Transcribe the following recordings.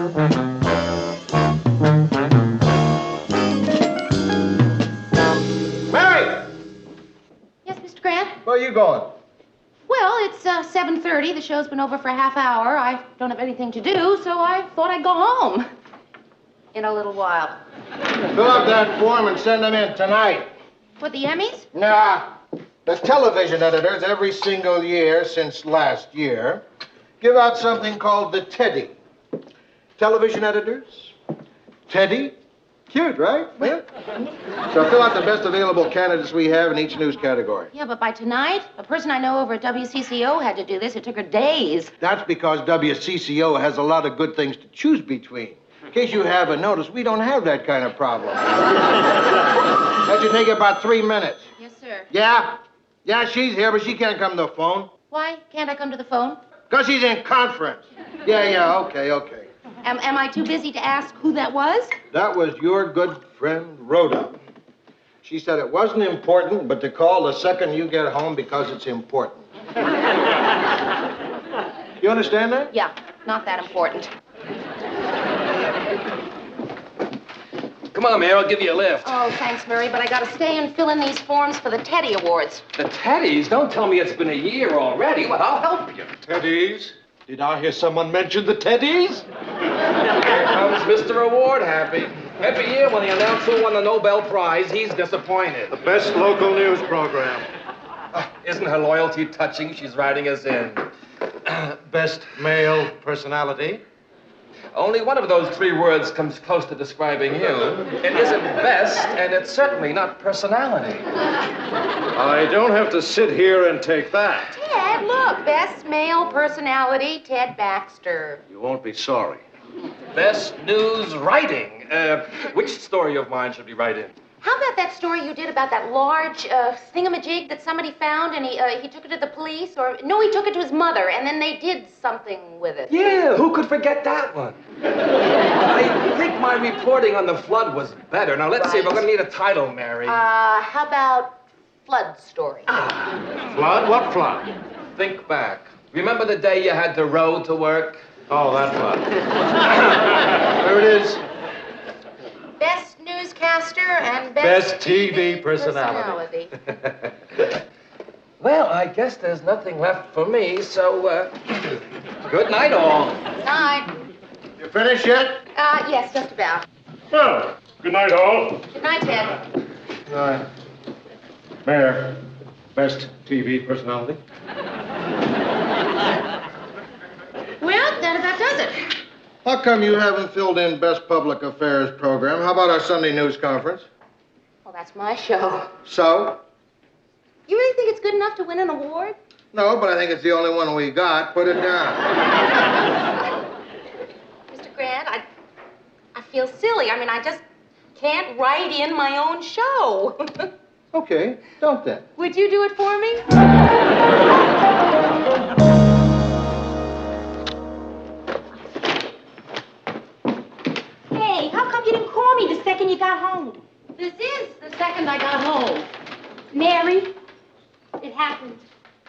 Mary! Yes, Mr. Grant? Where are you going? Well, it's 7:30. The show's been over for a half hour. I don't have anything to do, so I thought I'd go home. In a little while. Fill out that form and send them in tonight. For the Emmys? Nah. The television editors, every single year since last year, give out something called the Teddy. Television editors? Teddy? Cute, right? Yeah. So fill out the best available candidates we have in each news category. Yeah, but by tonight, a person I know over at WCCO had to do this. It took her days. That's because WCCO has a lot of good things to choose between. In case you haven't noticed, we don't have that kind of problem. That should take about 3 minutes. Yes, sir. Yeah? Yeah, she's here, but she can't come to the phone. Why can't I come to the phone? Because she's in conference. Yeah, okay. Am I too busy to ask who that was? That was your good friend, Rhoda. She said it wasn't important, but to call the second you get home because it's important. You understand that? Yeah, not that important. Come on, Mayor, I'll give you a lift. Oh, thanks, Murray, but I gotta stay and fill in these forms for the Teddy Awards. The Teddies? Don't tell me it's been a year already. Well, I'll help you. Teddies? Did I hear someone mention the Teddies? Here comes Mr. Award Happy. Every year when they announce who won the Nobel Prize, he's disappointed. The best local news program. Isn't her loyalty touching? She's writing us in. Best male personality. Only one of those 3 words comes close to describing you. It isn't best, and it's certainly not personality. I don't have to sit here and take that. Ted, look, best male personality, Ted Baxter. You won't be sorry. Best news writing. Which story of mine should we write in? How about that story you did about that large thingamajig that somebody found and he took it to the police? Or, no, he took it to his mother and then they did something with it. Yeah, who could forget that one? I think my reporting on the flood was better. Now, let's see, we're going to need a title, Mary. How about Flood Story? Flood? What flood? Think back. Remember the day you had to row to work? Oh, that flood. There it is. Best newscaster and Best TV personality. Well, I guess there's nothing left for me, so, good night, all. Night. You finished yet? Yes, just about. Well, good night, all. Good night, Ted. Mayor, best TV personality. Well, that about does it. How come you haven't filled in Best Public Affairs program? How about our Sunday news conference? Well, that's my show. So? You really think it's good enough to win an award? No, but I think it's the only one we got. Put it down. Mr. Grant, I feel silly. I mean, I just can't write in my own show. Okay, don't then. Would you do it for me? Hey, how come you didn't call me the second you got home? This is the second I got home. Mary, it happened.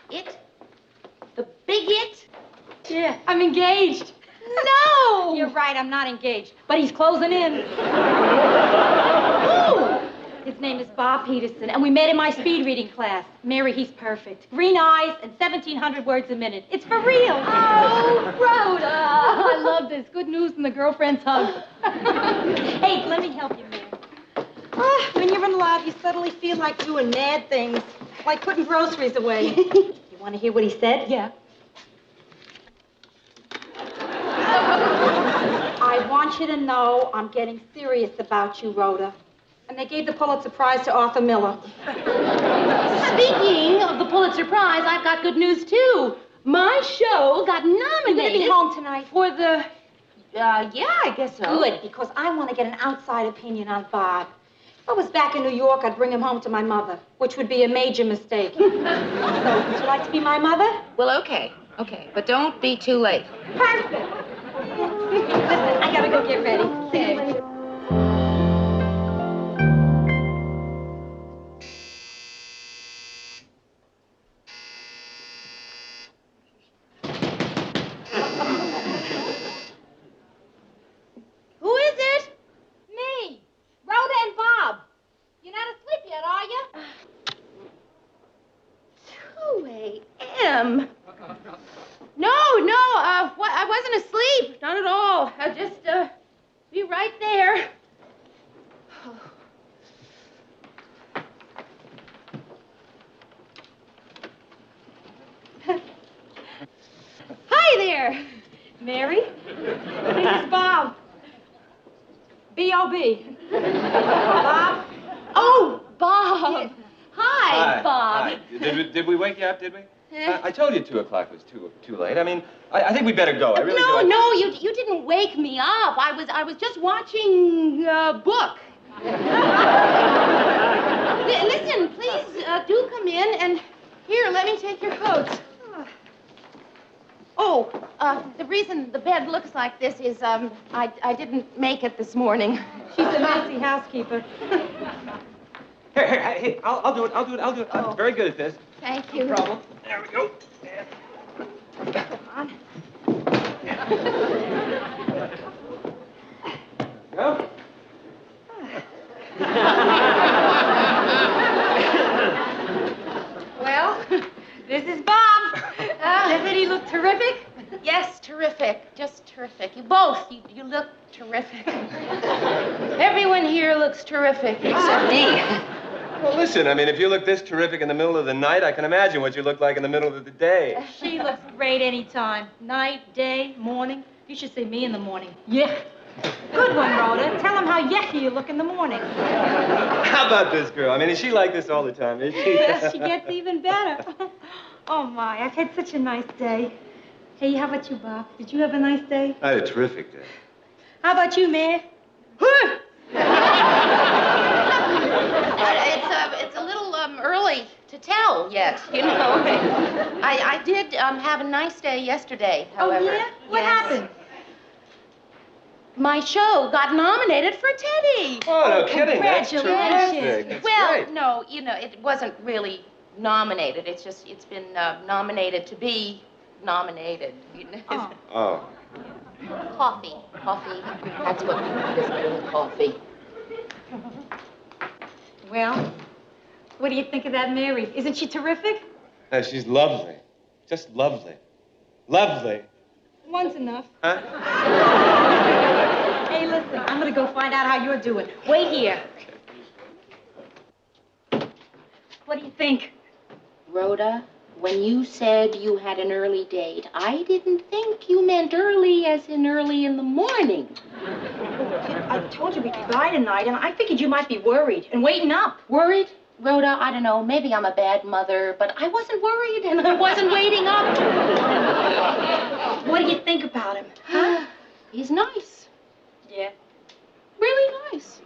It? The big it? Yeah, I'm engaged. No! You're right, I'm not engaged, but he's closing in. Who? His name is Bob Peterson, and we met in my speed reading class. Mary, he's perfect. Green eyes and 1,700 words a minute. It's for real. Oh, Rhoda! I love this. Good news and the girlfriend's hug. Hey, let me help you, Mary. When you're in love, you suddenly feel like doing mad things, like putting groceries away. You want to hear what he said? Yeah. I want you to know I'm getting serious about you, Rhoda. And they gave the Pulitzer Prize to Arthur Miller. Speaking of the Pulitzer Prize, I've got good news, too. My show got You're going nominated. to be home tonight. For the... yeah, I guess so. Good, because I want to get an outside opinion on Bob. If I was back in New York, I'd bring him home to my mother, which would be a major mistake. So, would you like to be my mother? Well, okay, but don't be too late. Perfect. Listen, I gotta go get ready. Okay. No, I wasn't asleep. Not at all. I'll just, be right there. Hi there. Mary? This is Bob. B.O.B. Bob? Oh, Bob. Hi, Bob. Hi. Did we wake you up, did we? Eh. I told you 2 o'clock was too late. I mean, I think we better go. I really do. No, you didn't wake me up. I was just watching a book. Listen, please, do come in, and here, let me take your coats. Oh, the reason the bed looks like this is, I didn't make it this morning. She's a messy housekeeper. Here, I'll do it. I'm very good at this. Thank you. No problem. There we go. Come on. Go. Well, this is Bob. Doesn't he look terrific? Yes, terrific. Just terrific. You both, you look terrific. Everyone here looks terrific except me. Well, listen, I mean, if you look this terrific in the middle of the night, I can imagine what you look like in the middle of the day. She looks great anytime. Night, day, morning. You should see me in the morning. Yeah. Good one, Rhoda. Tell him how yucky you look in the morning. How about this girl? I mean, is she like this all the time, is she? She gets even better. Oh, my, I've had such a nice day. Hey, how about you, Bob? Did you have a nice day? I had a terrific day. How about you, Mary? It's a little early to tell yet, you know. I did have a nice day yesterday, however. Oh, yeah? What Yes. happened? My show got nominated for Teddy. Oh, no kidding. That's Congratulations. terrific. That's Well, great. no, you know, it wasn't really nominated. It's just, it's been nominated to be nominated. You know? Oh. Coffee. That's what this is, coffee. Well, what do you think of that Mary? Isn't she terrific? She's lovely. Just lovely. Lovely. One's enough. Huh? Hey, listen, I'm gonna go find out how you're doing. Wait here. What do you think? Rhoda, when you said you had an early date, I didn't think you meant early as in early in the morning. I told you we'd be by tonight, and I figured you might be worried and waiting up. Worried? Rhoda, I don't know, maybe I'm a bad mother, but I wasn't worried and I wasn't waiting up. What do you think about him? Huh? He's nice. Yeah. Really nice.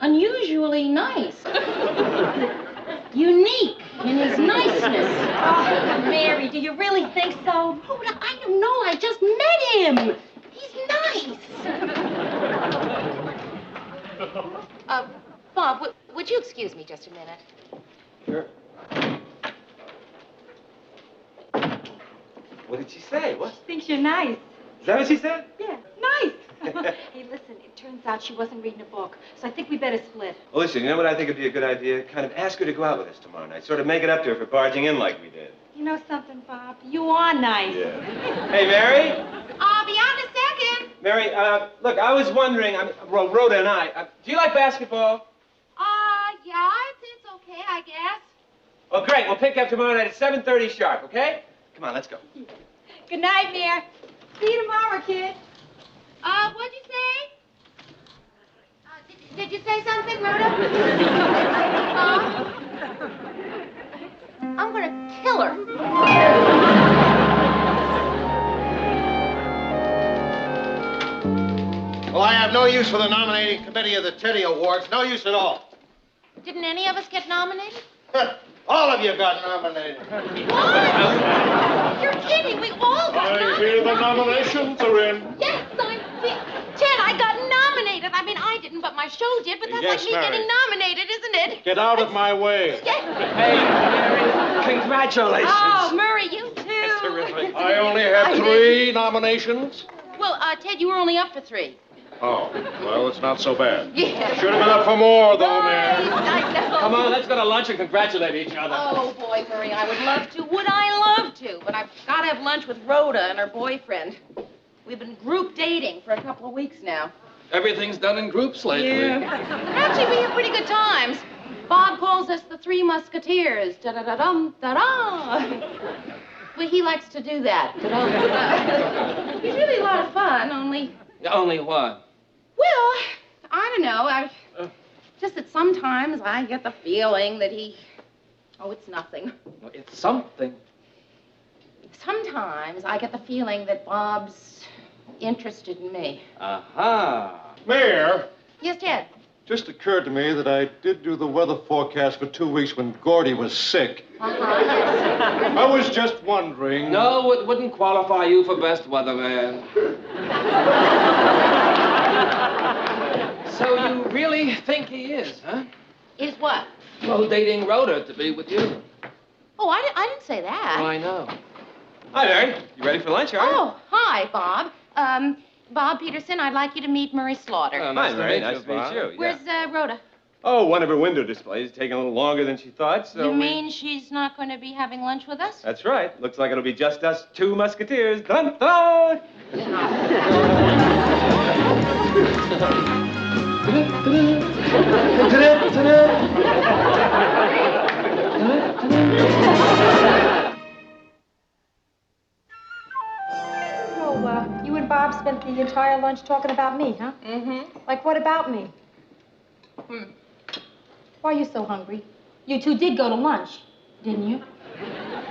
Unusually nice. Unique in his niceness. Oh, Mary, do you really think so? Rhoda, I don't know, I just met him. He's nice. Bob, would you excuse me just a minute? Sure. What did she say? What? She thinks you're nice. Is that what she said? Yeah, nice. Hey, listen, it turns out she wasn't reading a book, so I think we better split. Well, listen, you know what I think would be a good idea? Kind of ask her to go out with us tomorrow night. Sort of make it up to her for barging in like we did. You know something, Bob? You are nice. Yeah. Hey, Mary? I'll be out in a second. Mary, look, I was wondering, Rhoda and I, do you like basketball? Yeah, it's okay, I guess. Oh, great. We'll pick up tomorrow night at 7:30 sharp, okay? Come on, let's go. Good night, Mary. See you tomorrow, kid. What'd you say? Did you say something, Rhoda? I'm gonna kill her. Well, I have no use for the nominating committee of the Teddy Awards. No use at all. Didn't any of us get nominated? All of you got nominated. What? You're kidding. We all got I nominated. hear the nominations are in. Yes, I did. Ted, I got nominated. I mean, I didn't, but my show did. But that's Yes, like me Mary. getting nominated, isn't it? Get out of my way. Yes. Hey, Mary, congratulations. Oh, Murray, you too. That's terrific. I only had 3 nominations. Well, Ted, you were only up for 3. Oh, well, it's not so bad. Yeah. Should have been up for more, though, man. I know. Come on, let's go to lunch and congratulate each other. Oh, boy, Murray, I would love to. Would I love to? But I've got to have lunch with Rhoda and her boyfriend. We've been group dating for a couple of weeks now. Everything's done in groups lately. Actually, we have pretty good times. Bob calls us the Three Musketeers. Da-da-da-dum, da-da. Well, he likes to do that. Da-da. He's really a lot of fun, only... Only what? Well, I don't know. Just that sometimes I get the feeling that he... Oh, it's nothing. Well, it's something. Sometimes I get the feeling that Bob's interested in me. Aha. Mayor, Yes, Ted? just occurred to me that I did do the weather forecast for 2 weeks when Gordy was sick. Yes. I was just wondering... No, it wouldn't qualify you for best weatherman. So you really think he is, huh? Is what? Well, dating Rhoda to be with you. Oh, I didn't say that. I know. Hi, Mary. You ready for lunch, are you? Oh, hi, Bob. Bob Peterson, I'd like you to meet Murray Slaughter. Oh, Hi, to Mary. meet Nice you, to meet Bob. you. Yeah. Where's Rhoda? Oh, one of her window displays is taking a little longer than she thought, so You we- mean she's not going to be having lunch with us? That's right. Looks like it'll be just us two musketeers. Dun, dun. So, you and Bob spent the entire lunch talking about me, huh? Mm-hmm. Like, what about me? Why are you so hungry? You two did go to lunch, didn't you?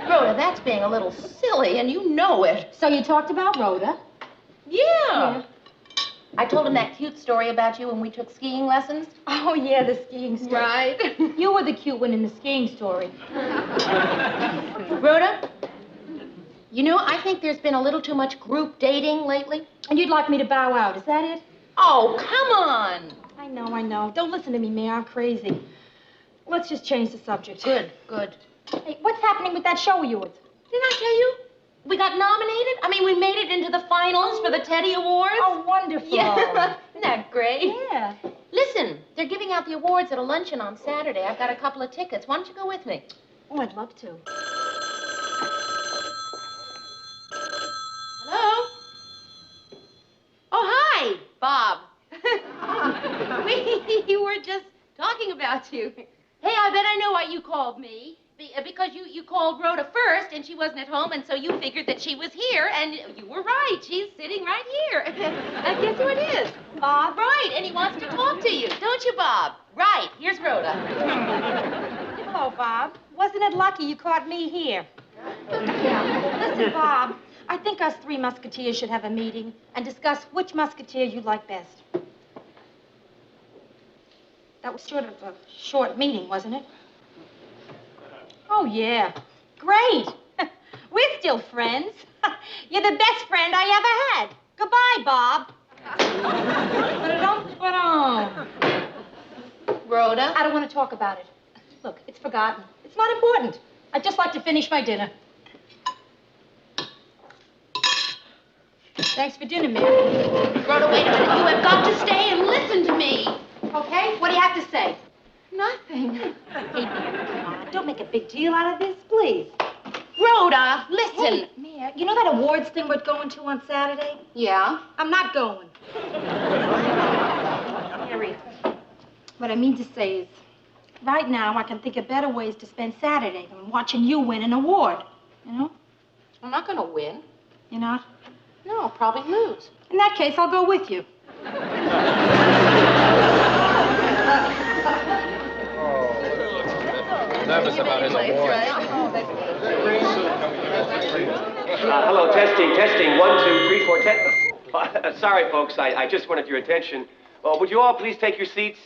Rhoda, that's being a little silly, and you know it. So you talked about Rhoda? Yeah. I told him that cute story about you when we took skiing lessons. Oh, yeah, the skiing story. Right. You were the cute one in the skiing story. Rhoda, you know, I think there's been a little too much group dating lately. And you'd like me to bow out, is that it? Oh, come on. I know. Don't listen to me, Mayor. I'm crazy. Let's just change the subject. Good. Hey, what's happening with that show of yours? Didn't I tell you? We got nominated. I mean, we made it into the finals for the Teddy Awards. Oh, wonderful. Yeah. Isn't that great? Yeah. Listen, they're giving out the awards at a luncheon on Saturday. I've got a couple of tickets. Why don't you go with me? Oh, I'd love to. Hello? Oh, hi, Bob. We were just talking about you. Hey, I bet I know why you called me. Because you called Rhoda first, and she wasn't at home, and so you figured that she was here, and you were right. She's sitting right here. And guess who it is? Bob. Right, and he wants to talk to you. Don't you, Bob? Right, here's Rhoda. Hello, Bob. Wasn't it lucky you caught me here? Yeah. Listen, Bob, I think us three musketeers should have a meeting and discuss which musketeer you like best. That was sort of a short meeting, wasn't it? Oh, yeah. Great. We're still friends. You're the best friend I ever had. Goodbye, Bob. Rhoda? I don't want to talk about it. Look, it's forgotten. It's not important. I'd just like to finish my dinner. Thanks for dinner, Mary. Rhoda, wait a minute. You have got to stay and listen to me. Okay? What do you have to say? Nothing. Hey, Mary, come on. Don't make a big deal out of this, please. Rhoda, listen. Hey, Mary, you know that awards thing we're going to on Saturday? Yeah? I'm not going. Mary, what I mean to say is, right now I can think of better ways to spend Saturday than watching you win an award. You know? I'm not going to win. You're not? No, I'll probably lose. In that case, I'll go with you. Nervous about his award. Hello, testing. 1, 2, 3, 4, test. Sorry, folks, I just wanted your attention. Would you all please take your seats?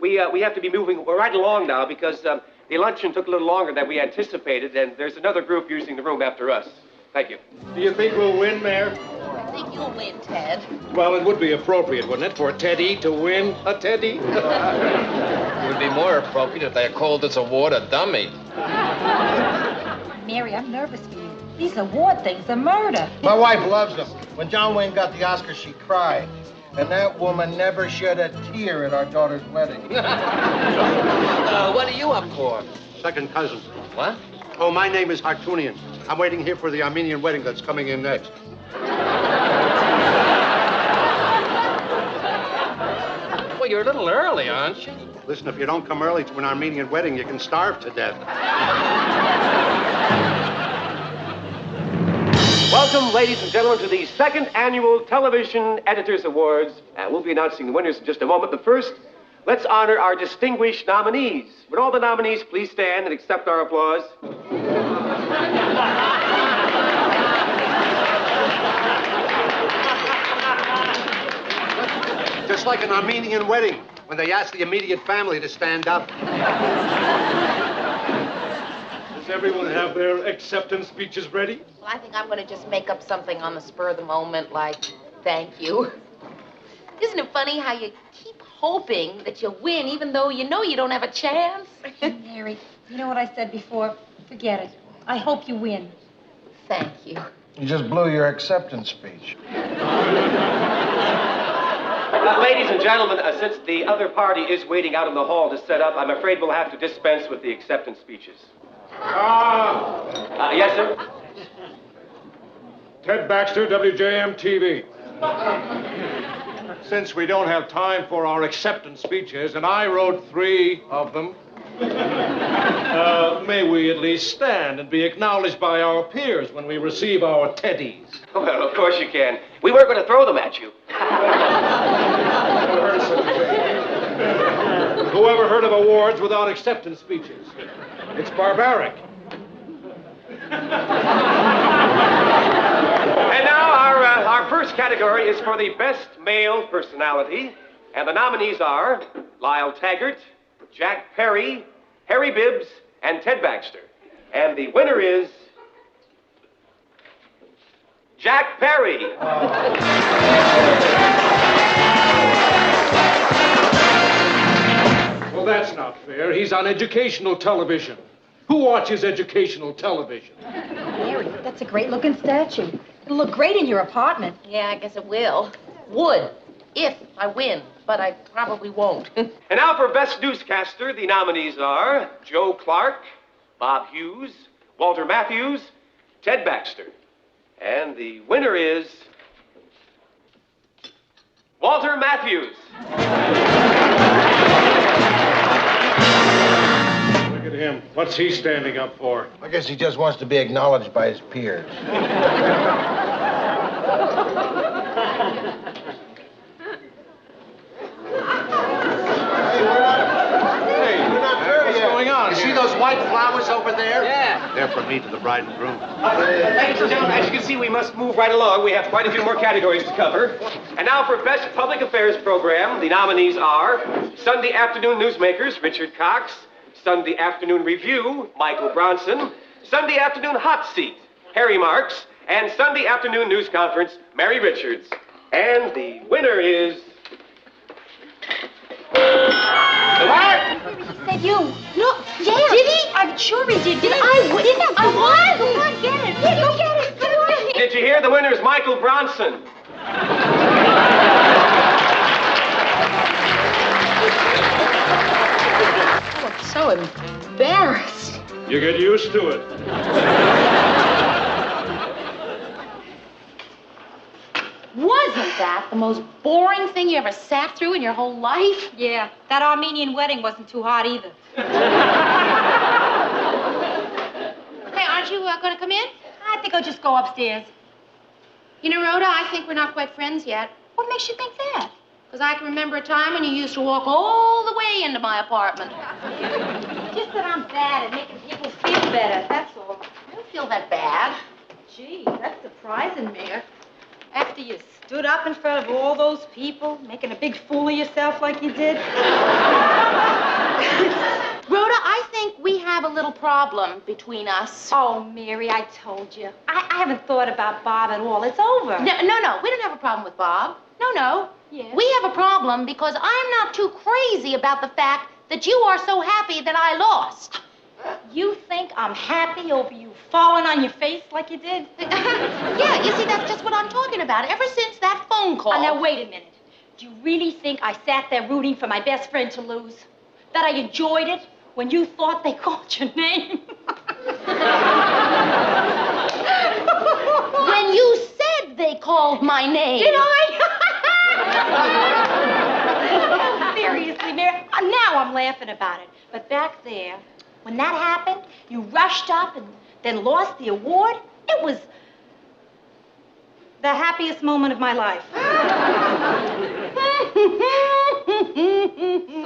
We have to be moving right along now because the luncheon took a little longer than we anticipated, and there's another group using the room after us. Thank you. Do you think we'll win, Mayor? I think you'll win, Ted. Well, it would be appropriate, wouldn't it, for Teddy to win a Teddy? It would be more appropriate if they called this award a dummy. Mary, I'm nervous for you. These award things are murder. My wife loves them. When John Wayne got the Oscar, she cried. And that woman never shed a tear at our daughter's wedding. What are you up for? Second cousin. What? Oh, my name is Hartunian. I'm waiting here for the Armenian wedding that's coming in next. Well, you're a little early, aren't you? Listen, if you don't come early to an Armenian wedding, you can starve to death. Welcome, ladies and gentlemen, to the second annual Television Editors Awards. We'll be announcing the winners in just a moment, but first, let's honor our distinguished nominees. Would all the nominees please stand and accept our applause? Just like an Armenian wedding, when they ask the immediate family to stand up. Does everyone have their acceptance speeches ready? Well, I think I'm going to just make up something on the spur of the moment, like, thank you. Isn't it funny how you keep hoping that you'll win even though you know you don't have a chance? Mary, you know what I said before? Forget it. I hope you win. Thank you. You just blew your acceptance speech. Ladies and gentlemen, since the other party is waiting out in the hall to set up, I'm afraid we'll have to dispense with the acceptance speeches. Yes, sir? Ted Baxter, WJM-TV. Since we don't have time for our acceptance speeches, and I wrote 3 of them, may we at least stand and be acknowledged by our peers when we receive our teddies? Well, of course you can. We weren't going to throw them at you. Who ever heard of awards without acceptance speeches? It's barbaric. And now our first category is for the best male personality, and the nominees are Lyle Taggart, Jack Perry, Harry Bibbs, and Ted Baxter. And the winner is Jack Perry. Well, that's not fair. He's on educational television. Who watches educational television? Mary, that's a great-looking statue. It'll look great in your apartment. Yeah, I guess it will. Would, if I win, but I probably won't. And now for best newscaster, the nominees are Joe Clark, Bob Hughes, Walter Matthews, Ted Baxter. And the winner is Walter Matthews. Look at him. What's he standing up for? I guess he just wants to be acknowledged by his peers. What's going on You here? see those white flowers over there? Yeah. They're for me to the bride and groom. Ladies and gentlemen, as you can see, we must move right along. We have quite a few more categories to cover. And now for Best Public Affairs Program, the nominees are Sunday Afternoon Newsmakers, Richard Cox, Sunday Afternoon Review, Michael Bronson, Sunday Afternoon Hot Seat, Harry Marks, and Sunday Afternoon News Conference, Mary Richards. And the winner is... What? He said you. No, yeah. Did he? I'm sure he did. Didn't I won. Go on, get it. Yeah, go get it. Go on. Did you hear? The winner is Michael Bronson. I look so embarrassed. You get used to it. Wasn't that the most boring thing you ever sat through in your whole life? Yeah, that Armenian wedding wasn't too hot either. Hey, aren't you going to come in? I think I'll just go upstairs. You know, Rhoda, I think we're not quite friends yet. What makes you think that? Because I can remember a time when you used to walk all the way into my apartment. Just that I'm bad at making people feel better, that's all. I don't feel that bad. Gee, that's surprising, Mayor. After you stood up in front of all those people, making a big fool of yourself like you did. Rhoda, I think we have a little problem between us. Oh, Mary, I told you. I haven't thought about Bob at all. It's over. No, we don't have a problem with Bob. No. Yeah. We have a problem because I'm not too crazy about the fact that you are so happy that I lost. You think I'm happy over you falling on your face like you did? Yeah, you see, that's just what I'm talking about. Ever since that phone call. Oh, now, wait a minute. Do you really think I sat there rooting for my best friend to lose? That I enjoyed it when you thought they called your name? When you said they called my name. Did I? Oh, seriously, Mary. Now I'm laughing about it. But back there, when that happened, you rushed up and then lost the award. It was the happiest moment of my life. So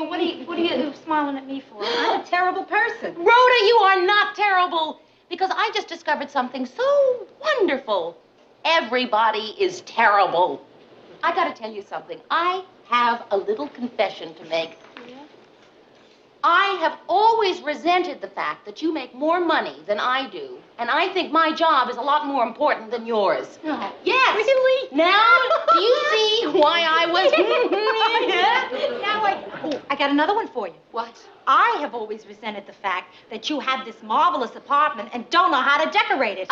what are you smiling at me for? I'm a terrible person. Rhoda, you are not terrible. Because I just discovered something so wonderful. Everybody is terrible. I gotta tell you something. I have a little confession to make. Yeah? I have always resented the fact that you make more money than I do, and I think my job is a lot more important than yours. No. Yes. Really? Now, do you see why I was... Now I got another one for you. What? I have always resented the fact that you have this marvelous apartment and don't know how to decorate it.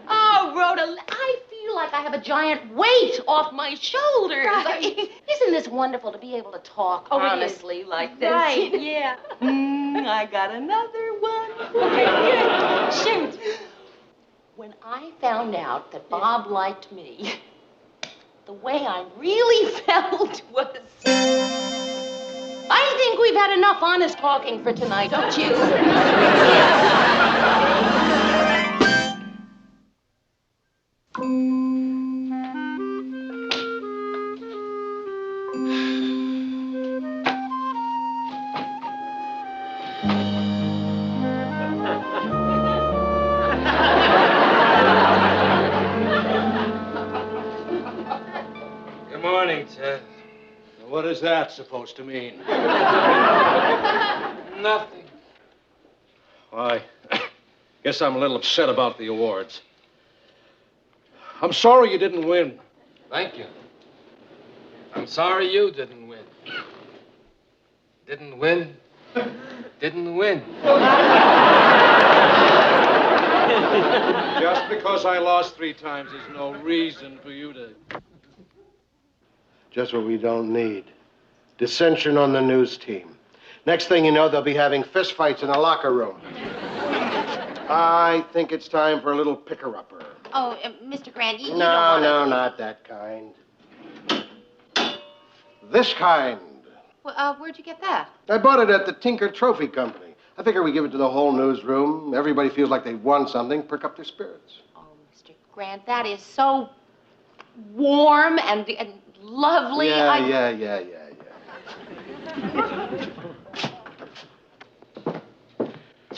Oh, Rhoda, I feel like I have a giant weight off my shoulders. Right. Isn't this wonderful to be able to talk Oh, it is. honestly like this? Right, yeah. I got another one. Shoot. When I found out that Bob liked me, the way I really felt was... I think we've had enough honest talking for tonight, don't you? Good morning, Ted. What is that supposed to mean? Nothing. I guess I'm a little upset about the awards. I'm sorry you didn't win. Thank you. I'm sorry you didn't win. Didn't win. Didn't win. Just because I lost 3 times is no reason for you to... Just what we don't need. Dissension on the news team. Next thing you know, they'll be having fistfights in the locker room. I think it's time for a little picker-upper. Oh, Mr. Grant, you don't No, want no, not that kind. This kind. Well, where'd you get that? I bought it at the Tinker Trophy Company. I figure we give it to the whole newsroom. Everybody feels like they've won something, perk up their spirits. Oh, Mr. Grant, that is so warm and lovely. Yeah.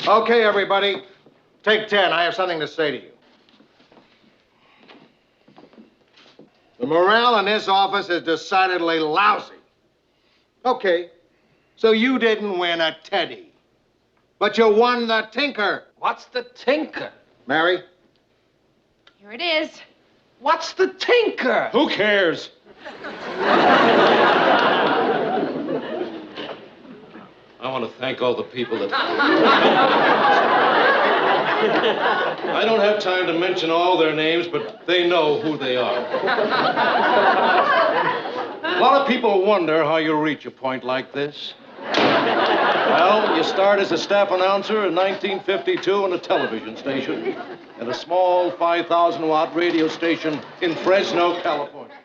Okay, everybody. Take 10. I have something to say to you. The morale in this office is decidedly lousy. Okay, so you didn't win a Teddy, but you won the Tinker. What's the Tinker? Mary? Here it is. What's the Tinker? Who cares? I want to thank all the people that... I don't have time to mention all their names, but they know who they are. A lot of people wonder how you reach a point like this. Well, you start as a staff announcer in 1952 on a television station at a small 5,000-watt radio station in Fresno, California.